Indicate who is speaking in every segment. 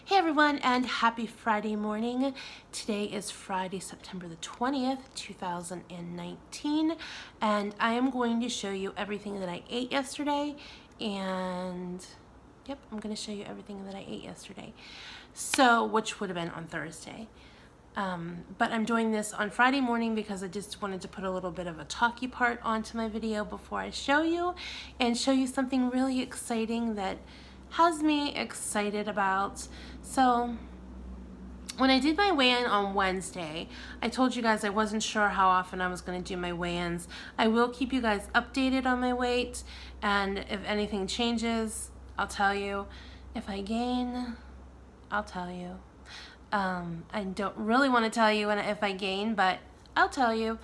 Speaker 1: Hey everyone, and happy Friday morning. Today is Friday, September the 20th, 2019, and I am going to show you everything that I ate yesterday, and yep, I'm going to show you everything that I ate yesterday, so which would have been on Thursday. But I'm doing this on Friday morning because I just wanted to put a little bit of a talky part onto my video before I show you, and show you something really exciting that has me excited about. So when I did my weigh-in on Wednesday, I told you guys I wasn't sure how often I was going to do my weigh-ins. I will keep you guys updated on my weight, and if anything changes, I'll tell you. If I gain, I'll tell you. I don't really want to tell you if I gain, but I'll tell you.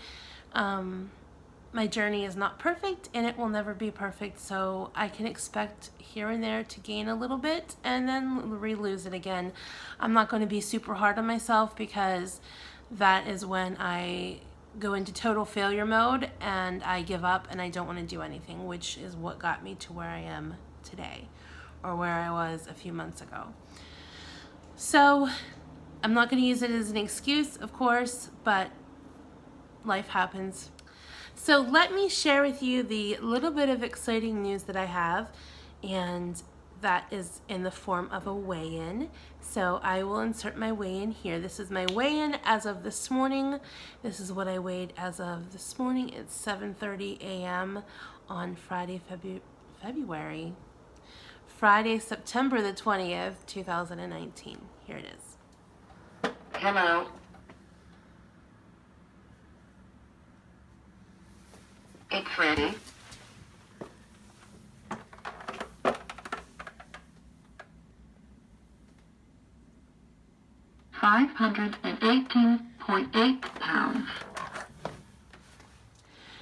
Speaker 1: My journey is not perfect, and it will never be perfect, so I can expect here and there to gain a little bit and then re-lose it again. I'm not going to be super hard on myself because that is when I go into total failure mode and I give up and I don't want to do anything, which is what got me to where I am today, or where I was a few months ago. So I'm not going to use it as an excuse, of course, but life happens. So let me share with you the little bit of exciting news that I have, and that is in the form of a weigh-in. So I will insert my weigh-in here. This is my weigh-in as of this morning. This is what I weighed as of this morning. It's 7:30 a.m. on Friday, September the 20th, 2019. Here it is.
Speaker 2: Hello. It's ready. £518.8.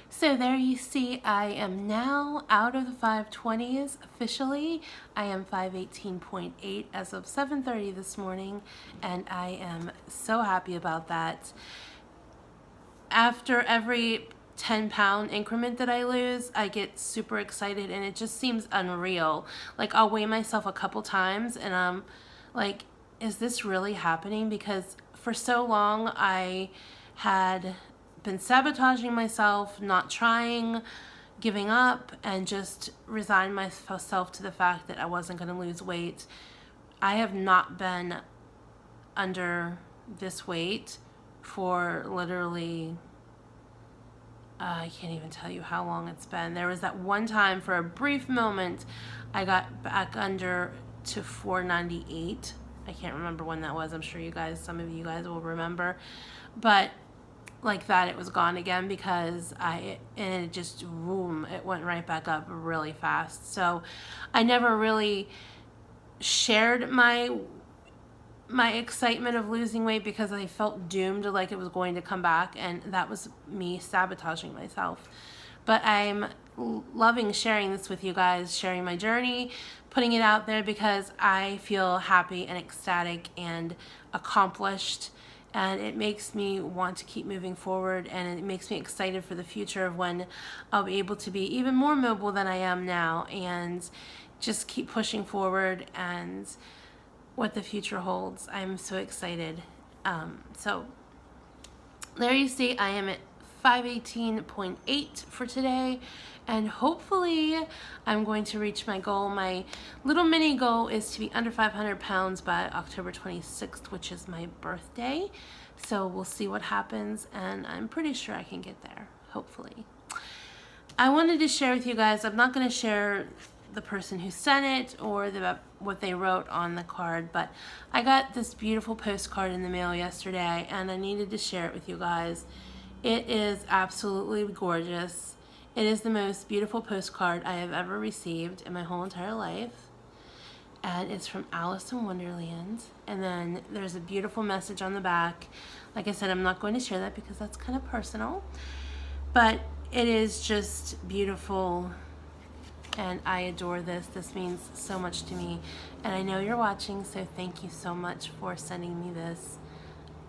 Speaker 1: So there you see, I am now out of the 520s officially. I am 518.8 as of 7:30 this morning, and I am so happy about that. After every 10-pound increment that I lose, I get super excited, and it just seems unreal. Like, I'll weigh myself a couple times and I'm like, is this really happening? Because for so long I had been sabotaging myself, not trying, giving up, and just resigned myself to the fact that I wasn't going to lose weight. I have not been under this weight for literally I can't even tell you how long it's been. There was that one time for a brief moment I got back under to 498. I can't remember when that was. I'm sure some of you guys will remember. But like that, it was gone again because and it just, boom, it went right back up really fast. So I never really shared my excitement of losing weight because I felt doomed, like it was going to come back, and that was me sabotaging myself. But I'm loving sharing this with you guys, sharing my journey, putting it out there because I feel happy and ecstatic and accomplished, and it makes me want to keep moving forward, and it makes me excited for the future of when I'll be able to be even more mobile than I am now and just keep pushing forward and what the future holds. I'm so excited. So there you see, I am at 518.8 for today, and hopefully I'm going to reach my goal. My little mini goal is to be under 500 pounds by October 26th, which is my birthday. So we'll see what happens, and I'm pretty sure I can get there, hopefully. I wanted to share with you guys, I'm not going to share the person who sent it or what they wrote on the card, but I got this beautiful postcard in the mail yesterday, and I needed to share it with you guys. It is absolutely gorgeous. It is the most beautiful postcard I have ever received in my whole entire life, and it's from Alice in Wonderland. And then there's a beautiful message on the back. Like I said, I'm not going to share that because that's kind of personal, but it is just beautiful. And I adore this. This means so much to me. And I know you're watching, so thank you so much for sending me this.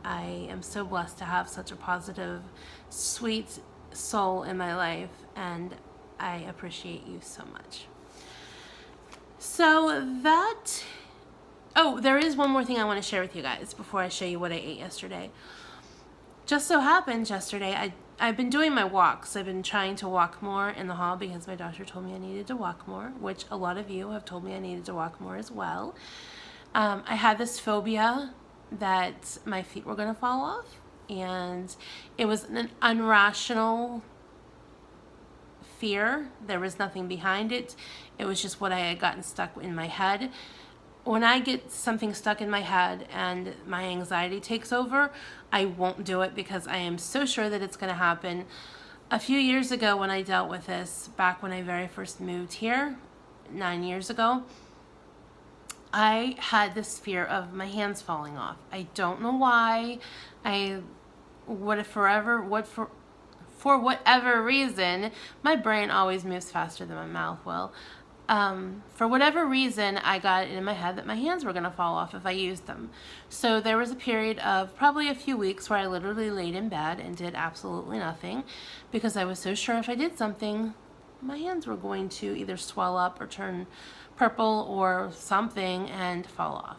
Speaker 1: I am so blessed to have such a positive, sweet soul in my life, and I appreciate you so much. So that Oh, there is one more thing I want to share with you guys before I show you what I ate yesterday. Just so happened yesterday, I've been doing my walks. I've been trying to walk more in the hall because my doctor told me I needed to walk more, which a lot of you have told me I needed to walk more as well. I had this phobia that my feet were going to fall off, and it was an irrational fear. There was nothing behind it. It was just what I had gotten stuck in my head. When I get something stuck in my head and my anxiety takes over, I won't do it because I am so sure that it's going to happen. A few years ago when I dealt with this, back when I very first moved here, 9 years ago, I had this fear of my hands falling off. I don't know why. For whatever reason, my brain always moves faster than my mouth will. For whatever reason, I got it in my head that my hands were going to fall off if I used them. So there was a period of probably a few weeks where I literally laid in bed and did absolutely nothing because I was so sure if I did something, my hands were going to either swell up or turn purple or something and fall off.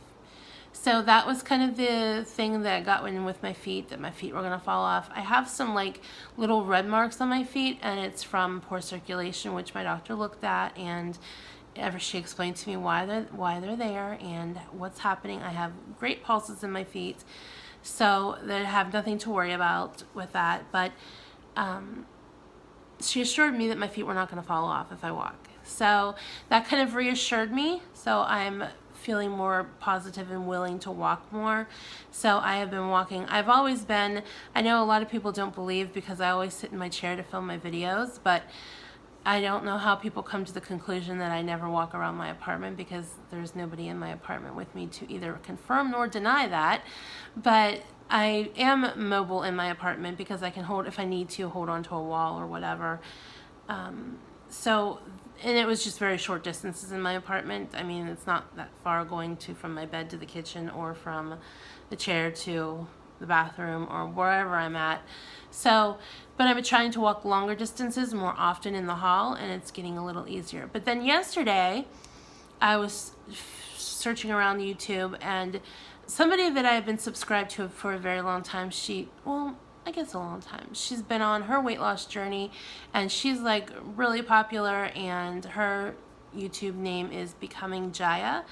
Speaker 1: So that was kind of the thing that got in with my feet, that my feet were going to fall off. I have some like little red marks on my feet, and it's from poor circulation, which my doctor looked at, and she explained to me why they're there and what's happening. I have great pulses in my feet, so they have nothing to worry about with that. But she assured me that my feet were not going to fall off if I walk. So that kind of reassured me. So I'm feeling more positive and willing to walk more. So I have been walking. I've always been, I know a lot of people don't believe because I always sit in my chair to film my videos, but I don't know how people come to the conclusion that I never walk around my apartment because there's nobody in my apartment with me to either confirm nor deny that. But I am mobile in my apartment because I can hold, if I need to, hold onto a wall or whatever. And it was just very short distances in my apartment. I mean, it's not that far going from my bed to the kitchen or from the chair to the bathroom or wherever I'm at. So, but I'm trying to walk longer distances more often in the hall, and it's getting a little easier. But then yesterday, I was searching around YouTube, and somebody that I have been subscribed to for a very long time, I guess a long time. She's been on her weight loss journey, and she's like really popular, and her YouTube name is Becoming Jaya.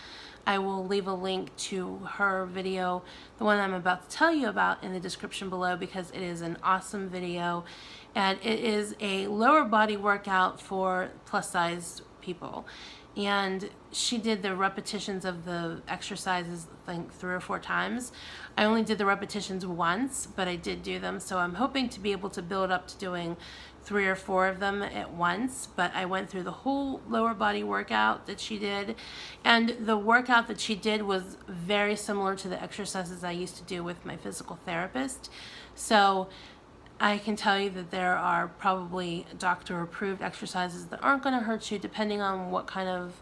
Speaker 1: I will leave a link to her video, the one I'm about to tell you about, in the description below because it is an awesome video, and it is a lower body workout for plus size people. And she did the repetitions of the exercises, I think 3 or 4 times. I only did the repetitions once, but I did do them. So I'm hoping to be able to build up to doing 3 or 4 of them at once. But I went through the whole lower body workout that she did. And the workout that she did was very similar to the exercises I used to do with my physical therapist. So I can tell you that there are probably doctor-approved exercises that aren't going to hurt you depending on what kind of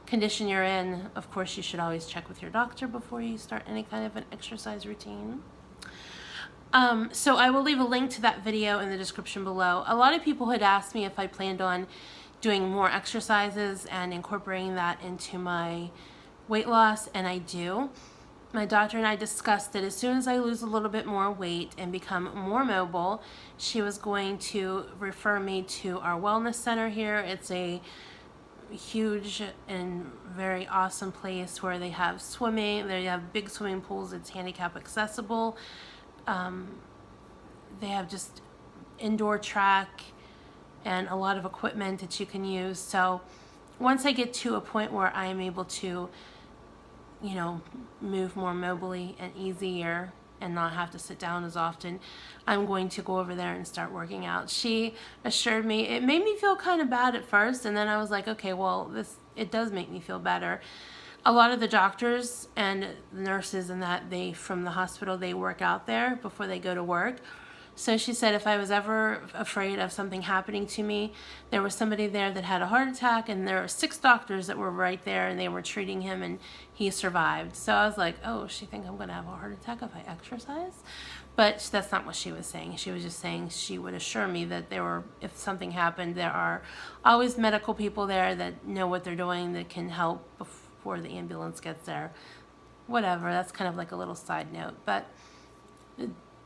Speaker 1: condition you're in. Of course, you should always check with your doctor before you start any kind of an exercise routine. So I will leave a link to that video in the description below. A lot of people had asked me if I planned on doing more exercises and incorporating that into my weight loss, and I do. My doctor and I discussed that as soon as I lose a little bit more weight and become more mobile, she was going to refer me to our wellness center here. It's a huge and very awesome place where they have swimming. They have big swimming pools. It's handicap accessible. They have just indoor track and a lot of equipment that you can use. So once I get to a point where I am able to move more mobily and easier and not have to sit down as often, I'm going to go over there and start working out. She assured me, it made me feel kind of bad at first, and then I was like, okay, well, it does make me feel better. A lot of the doctors and nurses and that, from the hospital, they work out there before they go to work. So she said if I was ever afraid of something happening to me, there was somebody there that had a heart attack, and there were 6 doctors that were right there, and they were treating him, and he survived. So I was like, oh, she think I'm going to have a heart attack if I exercise? But that's not what she was saying. She was just saying she would assure me that if something happened, there are always medical people there that know what they're doing that can help before the ambulance gets there. whatever. That's kind of like a little side note. But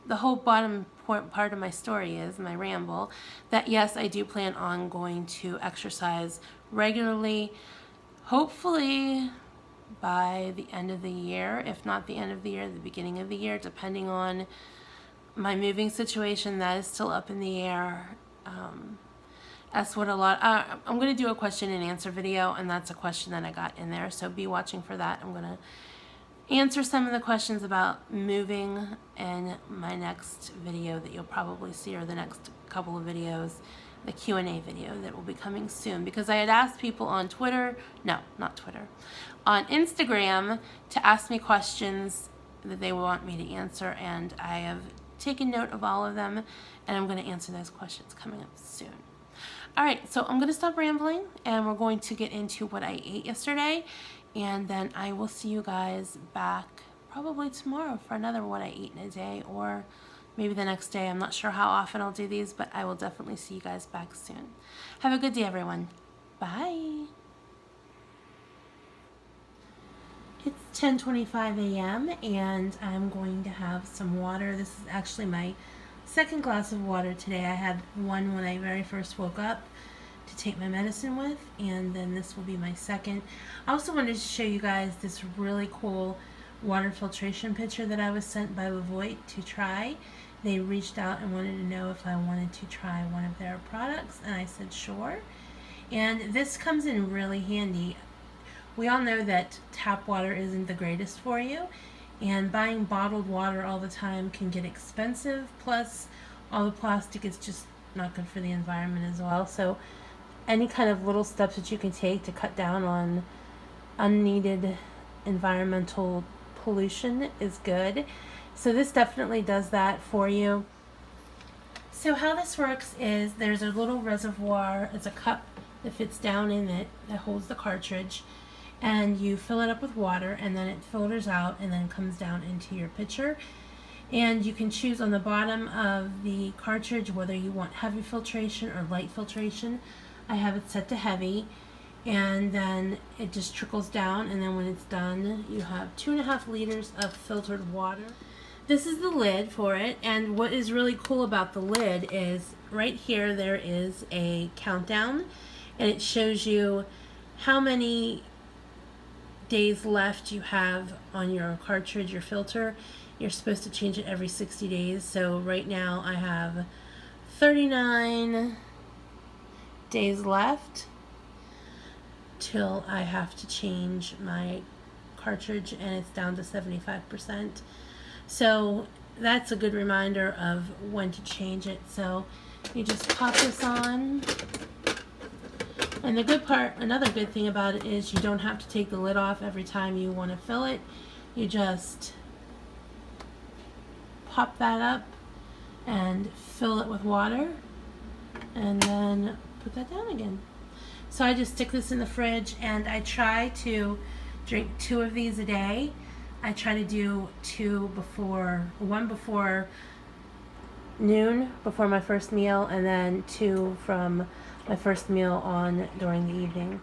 Speaker 1: the whole bottom part of my story is my ramble that yes, I do plan on going to exercise regularly, hopefully by the end of the year, if not the end of the year, the beginning of the year, depending on my moving situation. That is still up in the air. That's what a lot, I'm going to do a question and answer video, and that's a question that I got in there, so be watching for that. I'm going to answer some of the questions about moving in my next video that you'll probably see, or the next couple of videos, the Q&A video that will be coming soon, because I had asked people on Twitter, no, not Twitter, on Instagram to ask me questions that they want me to answer, and I have taken note of all of them, and I'm going to answer those questions coming up soon. All right, so I'm going to stop rambling, and we're going to get into what I ate yesterday, and then I will see you guys back probably tomorrow for another what I ate in a day, or maybe the next day. I'm not sure how often I'll do these, but I will definitely see you guys back soon. Have a good day, everyone. Bye. It's 10:25 a.m. and I'm going to have some water. This is actually my second glass of water today. I had one when I very first woke up to take my medicine with, and then this will be my second. I also wanted to show you guys this really cool water filtration pitcher that I was sent by Levoit to try. They reached out and wanted to know if I wanted to try one of their products, and I said sure. And this comes in really handy. We all know that tap water isn't the greatest for you, and buying bottled water all the time can get expensive, plus all the plastic is just not good for the environment as well. So any kind of little steps that you can take to cut down on unneeded environmental pollution is good. So this definitely does that for you. So how this works is there's a little reservoir, it's a cup that fits down in it that holds the cartridge, and you fill it up with water, and then it filters out and then comes down into your pitcher. And you can choose on the bottom of the cartridge whether you want heavy filtration or light filtration. I have it set to heavy, and then it just trickles down, and then when it's done you have 2.5 liters of filtered water. This is the lid for it, and what is really cool about the lid is right here there is a countdown, and it shows you how many days left you have on your cartridge, your filter. You're supposed to change it every 60 days. So right now I have 39 days left till I have to change my cartridge, and it's down to 75%. So that's a good reminder of when to change it. So you just pop this on. And the good part, another good thing about it is you don't have to take the lid off every time you want to fill it. You just pop that up and fill it with water, and then put that down again. So I just stick this in the fridge, and I try to drink 2 of these a day. I try to do one before noon, before my first meal, and then 2 from my first meal on during the evening.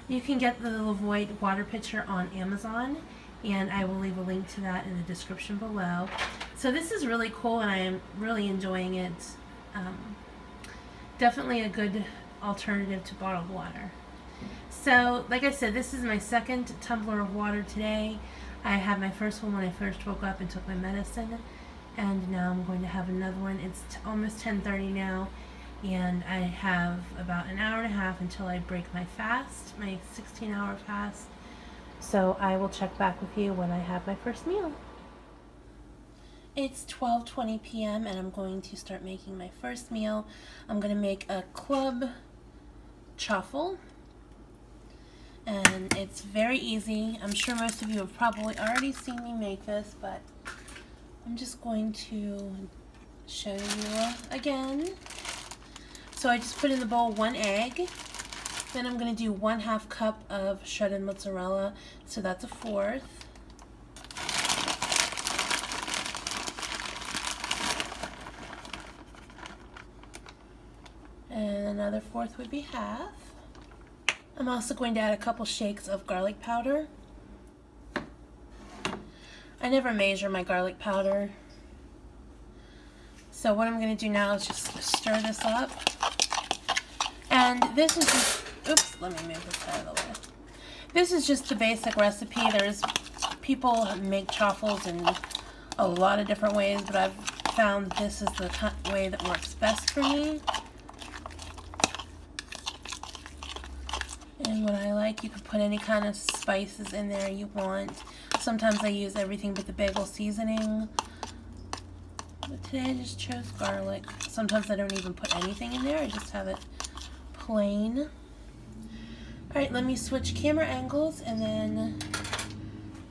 Speaker 1: You can get the Levoit water pitcher on Amazon, and I will leave a link to that in the description below. So this is really cool, and I am really enjoying it. Definitely a good alternative to bottled water. So like I said, this is my second tumbler of water today. I had my first one when I first woke up and took my medicine, and now I'm going to have another one. It's almost 10:30 now, and I have about an hour and a half until I break my fast, my 16-hour fast. So I will check back with you when I have my first meal. It's 12:20 p.m. and I'm going to start making my first meal. I'm going to make a club chaffle, and it's very easy. I'm sure most of you have probably already seen me make this, but I'm just going to show you again. So I just put in the bowl 1 egg. Then I'm going to do 1/2 cup of shredded mozzarella, so that's 1/4. And another 1/4 would be 1/2. I'm also going to add a couple shakes of garlic powder. I never measure my garlic powder. So what I'm going to do now is just stir this up. And this is just, oops, let me move this out of the way. This is just the basic recipe. There's people make chaffles in a lot of different ways, but I've found this is the way that works best for me. And what I like, you can put any kind of spices in there you want. Sometimes I use everything but the bagel seasoning. But today I just chose garlic. Sometimes I don't even put anything in there. I just have it plain. Alright, let me switch camera angles and then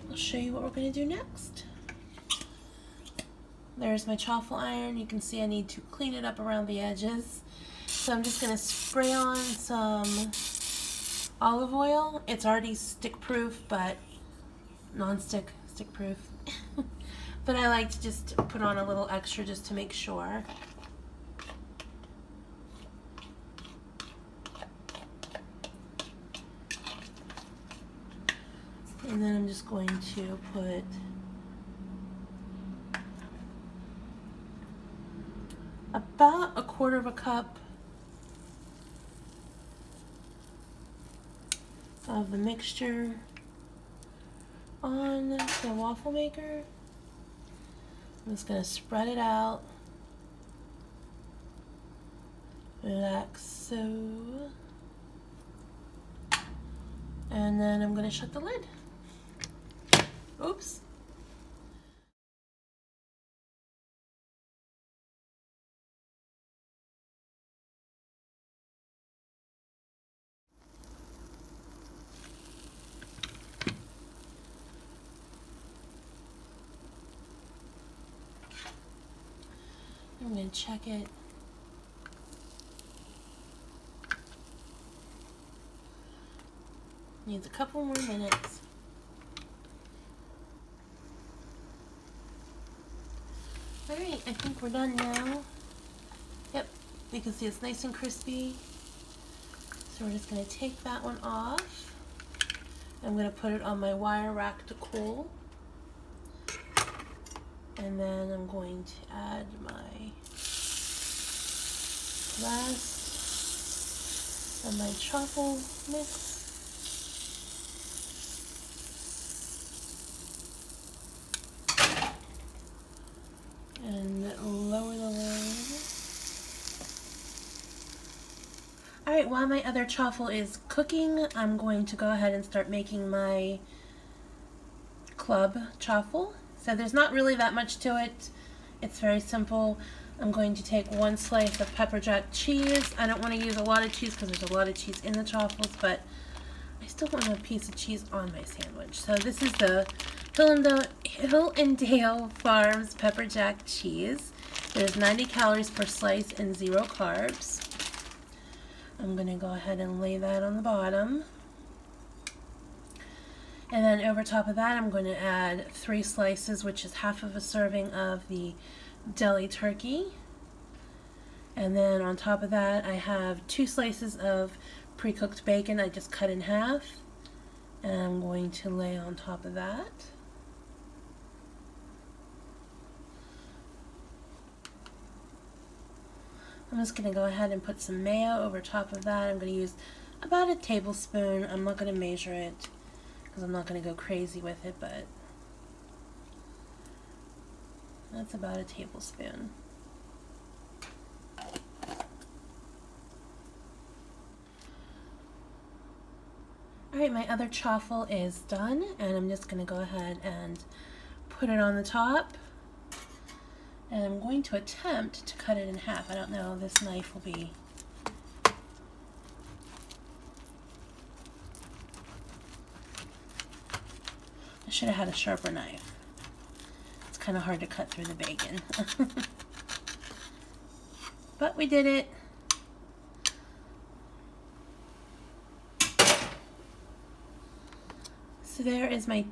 Speaker 1: I'll show you what we're going to do next. There's my chaffle iron. You can see I need to clean it up around the edges. So I'm just going to spray on some olive oil. It's already stick proof, but non-stick, stick proof. But I like to just put on a little extra just to make sure. And then I'm just going to put about 1/4 cup of the mixture on the waffle maker. I'm just going to spread it out like so. And then I'm going to shut the lid. Oops. I'm going to check it. Needs a couple more minutes. Alright, I think we're done now. Yep, you can see it's nice and crispy. So we're just going to take that one off. I'm going to put it on my wire rack to cool. And then I'm going to add my glass and my truffle mix. And lower the lid. Alright, while my other truffle is cooking, I'm going to go ahead and start making my club truffle. So there's not really that much to it. It's very simple. I'm going to take 1 slice of pepper jack cheese. I don't want to use a lot of cheese because there's a lot of cheese in the truffles, but I still want a piece of cheese on my sandwich. So this is the Hill and Dale Farms pepper jack cheese. There's 90 calories per slice and 0 carbs. I'm going to go ahead and lay that on the bottom. And then over top of that, I'm going to add 3 slices, which is half of a serving of the deli turkey. And then on top of that, I have 2 slices of pre-cooked bacon I just cut in half. And I'm going to lay on top of that. I'm just going to go ahead and put some mayo over top of that. I'm going to use about a tablespoon. I'm not going to measure it because I'm not going to go crazy with it, but that's about a tablespoon. Alright, my other truffle is done, and I'm just going to go ahead and put it on the top. And I'm going to attempt to cut it in half. I don't know, this knife will be... I should have had a sharper knife. It's kind of hard to cut through the bacon. But we did it. So there is my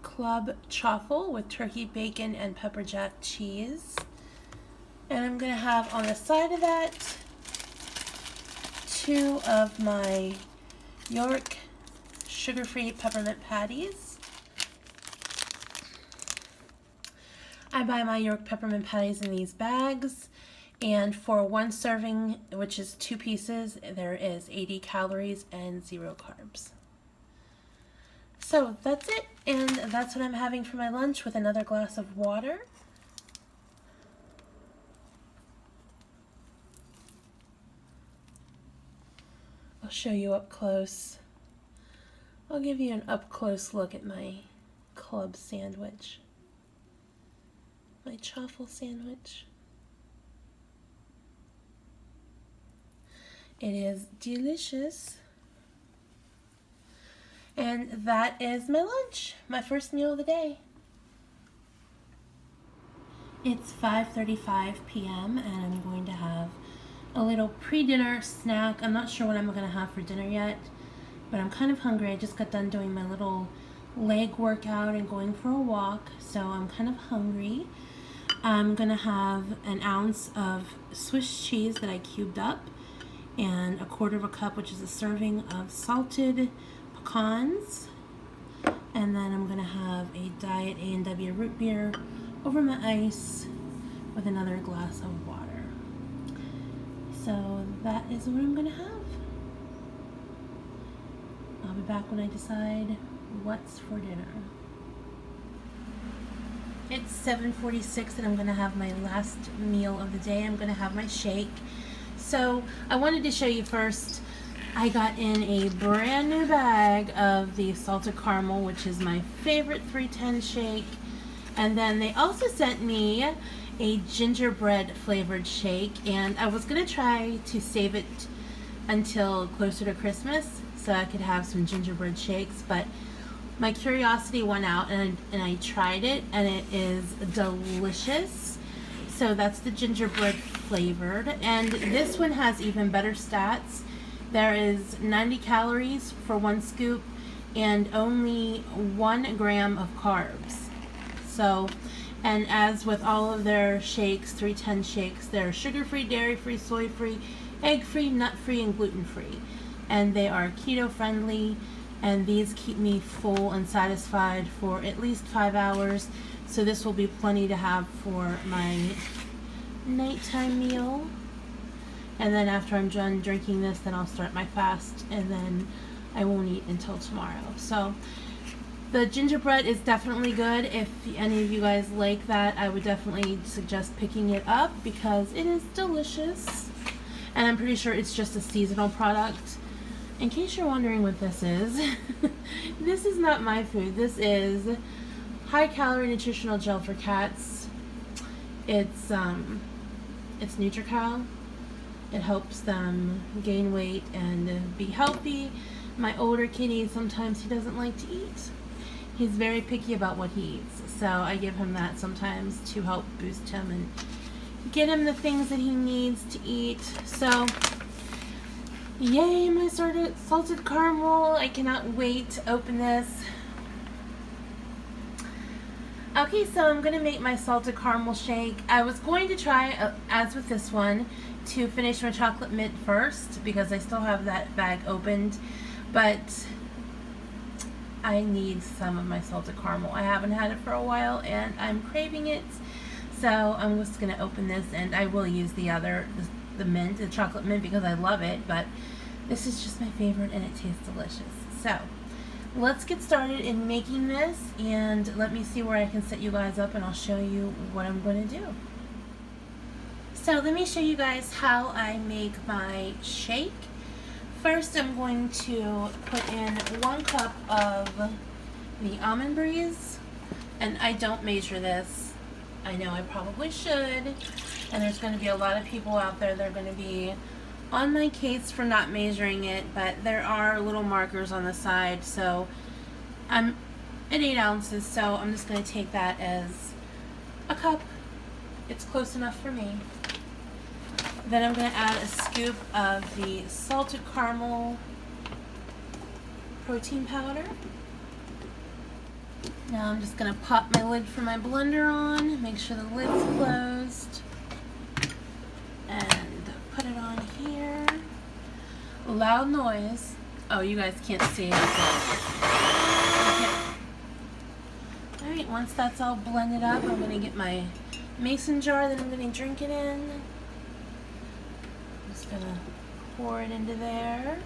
Speaker 1: club truffle with turkey, bacon, and pepper jack cheese. And I'm going to have on the side of that 2 of my York sugar-free peppermint patties. I buy my York peppermint patties in these bags, and for one serving, which is 2 pieces, there is 80 calories and 0 carbs. So that's it, and that's what I'm having for my lunch with another glass of water. I'll show you up close. I'll give you an up close look at my club sandwich. My chaffle sandwich. It is delicious. And that is my lunch, my first meal of the day. It's 5:35 p.m. and I'm going to have a little pre-dinner snack. I'm not sure what I'm going to have for dinner yet, but I'm kind of hungry. I just got done doing my little leg workout and going for a walk, so I'm kind of hungry. I'm going to have an ounce of Swiss cheese that I cubed up and a 1/4 cup, which is a serving of salted pecans. And then I'm going to have a Diet A&W root beer over my ice with another glass of water. So that is what I'm going to have. I'll be back when I decide what's for dinner. It's 7:46 and I'm going to have my last meal of the day. I'm going to have my shake. So I wanted to show you first, I got in a brand new bag of the salted caramel, which is my favorite 310 shake. And then they also sent me a gingerbread flavored shake, and I was going to try to save it until closer to Christmas so I could have some gingerbread shakes, but my curiosity went out and I tried it, and it is delicious. So that's the gingerbread flavored, and this one has even better stats. There is 90 calories for 1 scoop and only 1 gram of carbs. So, and as with all of their shakes, 310 shakes, they're sugar-free, dairy-free, soy-free, egg-free, nut-free, and gluten-free. And they are keto-friendly, and these keep me full and satisfied for at least 5 hours. So this will be plenty to have for my nighttime meal. And then after I'm done drinking this, then I'll start my fast, and then I won't eat until tomorrow. So the gingerbread is definitely good. If any of you guys like that, I would definitely suggest picking it up because it is delicious. And I'm pretty sure it's just a seasonal product. In case you're wondering what this is, this is not my food. This is high calorie nutritional gel for cats. It's NutriCal. It helps them gain weight and be healthy. My older kitty, sometimes he doesn't like to eat. He's very picky about what he eats, so I give him that sometimes to help boost him and get him the things that he needs to eat. So, yay, my salted caramel. I cannot wait to open this. Okay, so I'm going to make my salted caramel shake. I was going to try, as with this one, to finish my chocolate mint first because I still have that bag opened, but I need some of my salted caramel. I haven't had it for a while and I'm craving it, so I'm just going to open this, and I will use the mint, the chocolate mint, because I love it, but this is just my favorite and it tastes delicious. So let's get started in making this, and let me see where I can set you guys up, and I'll show you what I'm going to do. So let me show you guys how I make my shake. First, I'm going to put in 1 cup of the almond breeze, and I don't measure this. I know I probably should, and there's going to be a lot of people out there that are going to be on my case for not measuring it, but there are little markers on the side, so I'm at 8 ounces, so I'm just going to take that as a cup. It's close enough for me. Then I'm going to add a scoop of the salted caramel protein powder. Now I'm just going to pop my lid for my blender on, make sure the lid's closed, and put it on here. Loud noise. Oh, you guys can't see it. Okay. Alright, Alright, once that's all blended up, I'm going to get my mason jar that I'm going to drink it in. I'm just going to pour it into there.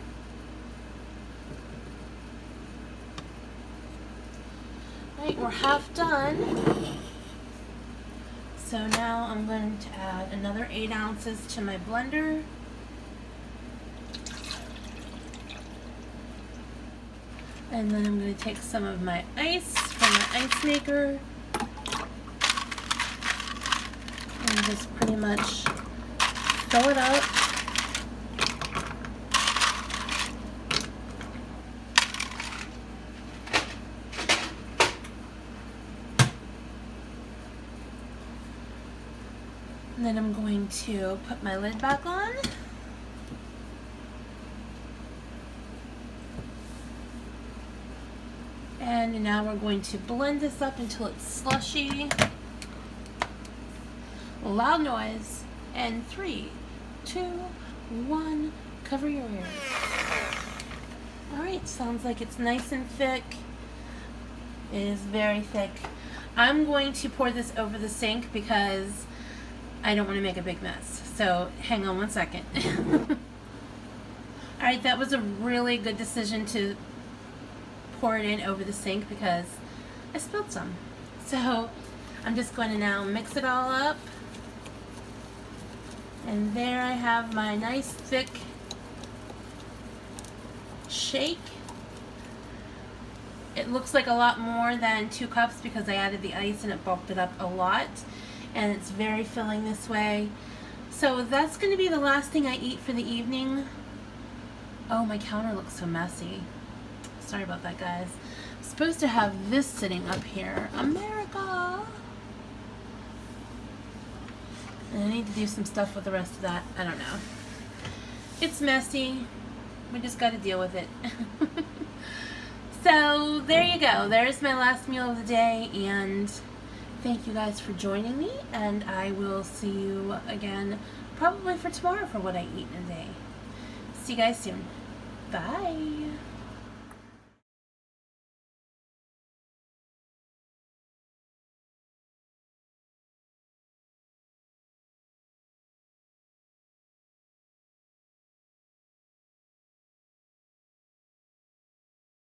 Speaker 1: Alright, we're half done. So now I'm going to add another 8 ounces to my blender. And then I'm going to take some of my ice from my ice maker and just pretty much fill it up. And then I'm going to put my lid back on. And now we're going to blend this up until it's slushy. Loud noise. And 3, 2, 1, cover your ears. Alright, sounds like it's nice and thick. It is very thick. I'm going to pour this over the sink because I don't want to make a big mess. So hang on one second. Alright, that was a really good decision to pour it in over the sink because I spilled some. So I'm just going to now mix it all up. And there I have my nice thick shake. It looks like a lot more than 2 cups because I added the ice and it bulked it up a lot. And it's very filling this way. So that's going to be the last thing I eat for the evening. Oh, my counter looks so messy. Sorry about that, guys. I'm supposed to have this sitting up here. America! And I need to do some stuff with the rest of that. I don't know. It's messy. We just got to deal with it. So, there you go. There's my last meal of the day. And thank you guys for joining me. And I will see you again probably for tomorrow for what I eat in a day. See you guys soon. Bye.